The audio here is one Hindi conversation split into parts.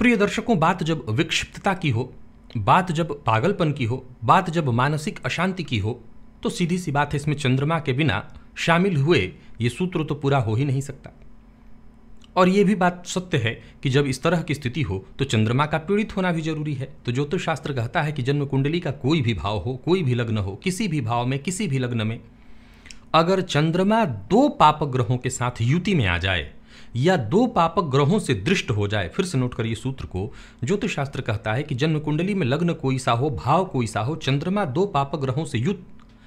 प्रिय दर्शकों, बात जब विक्षिप्तता की हो, बात जब पागलपन की हो, बात जब मानसिक अशांति की हो, तो सीधी सी बात है, इसमें चंद्रमा के बिना शामिल हुए ये सूत्र तो पूरा हो ही नहीं सकता। और ये भी बात सत्य है कि जब इस तरह की स्थिति हो तो चंद्रमा का पीड़ित होना भी जरूरी है। तो ज्योतिष शास्त्र कहता है कि जन्म कुंडली का कोई भी भाव हो, कोई भी लग्न हो, किसी भी भाव में, किसी भी लग्न में अगर चंद्रमा 2 पापक ग्रहों के साथ युति में आ जाए या 2 पापक ग्रहों से दृष्ट हो जाए, फिर से नोट करिए सूत्र को, ज्योतिष शास्त्र कहता है कि जन्म कुंडली में लग्न कोई सा हो, भाव कोई सा हो, चंद्रमा 2 पापक ग्रहों से युत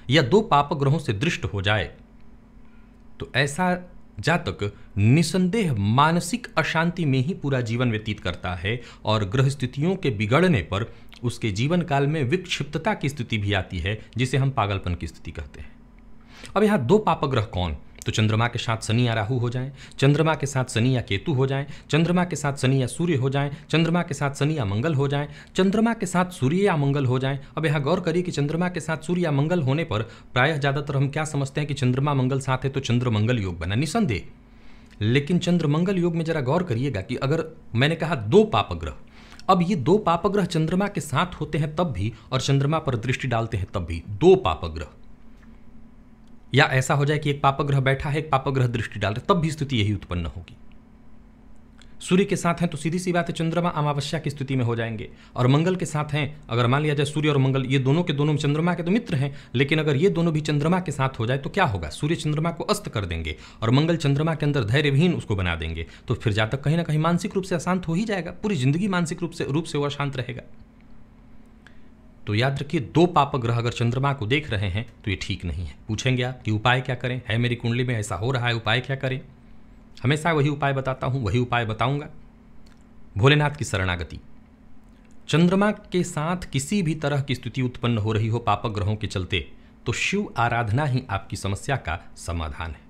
या 2 पापक ग्रहों से दृष्ट हो जाए तो ऐसा जातक निसंदेह मानसिक अशांति में ही पूरा जीवन व्यतीत करता है और ग्रह स्थितियों के बिगड़ने पर उसके जीवन काल में विक्षिप्तता की स्थिति भी आती है, जिसे हम पागलपन की स्थिति कहते हैं। अब यहाँ 2 पापक ग्रह कौन? तो चंद्रमा के साथ शनि या राहु हो जाएं, चंद्रमा के साथ शनि या केतु हो जाएं, चंद्रमा के साथ शनि या सूर्य हो जाएं, चंद्रमा के साथ शनि या मंगल हो जाएं, चंद्रमा के साथ सूर्य या मंगल हो जाएं। अब यहाँ गौर करिए कि चंद्रमा के साथ सूर्य या मंगल होने पर प्रायः ज़्यादातर हम क्या समझते हैं कि चंद्रमा मंगल साथ है तो चंद्र मंगल योग बना, निसंदेह। लेकिन चंद्र मंगल योग में जरा गौर करिएगा कि अगर मैंने कहा 2 पापक ग्रह, अब ये 2 पापक ग्रह चंद्रमा के साथ होते हैं तब भी और चंद्रमा पर दृष्टि डालते हैं तब भी, 2 पापक ग्रह, या ऐसा हो जाए कि एक पापक ग्रह बैठा है, एक पापक ग्रह दृष्टि डाल रहे, तब भी स्थिति यही उत्पन्न होगी। सूर्य के साथ हैं तो सीधी सी बात है चंद्रमा अमावस्या की स्थिति में हो जाएंगे, और मंगल के साथ हैं, अगर मान लिया जाए सूर्य और मंगल ये दोनों के दोनों चंद्रमा के तो मित्र हैं, लेकिन अगर ये दोनों भी चंद्रमा के साथ हो जाए तो क्या होगा? सूर्य चंद्रमा को अस्त कर देंगे और मंगल चंद्रमा के अंदर धैर्यविहीन उसको बना देंगे। तो फिर जातक कहीं ना कहीं मानसिक रूप से अशांत हो ही जाएगा, पूरी जिंदगी मानसिक रूप से वो अशांत रहेगा। तो याद रखिए, 2 पापक ग्रह अगर चंद्रमा को देख रहे हैं तो ये ठीक नहीं है। पूछेंगे आप कि उपाय क्या करें? है मेरी कुंडली में ऐसा हो रहा है, उपाय क्या करें? हमेशा वही उपाय बताता हूं, वही उपाय बताऊंगा। भोलेनाथ की शरणागति। चंद्रमा के साथ किसी भी तरह की स्थिति उत्पन्न हो रही हो पापक ग्रहों के चलते, तो शिव आराधना ही आपकी समस्या का समाधान है।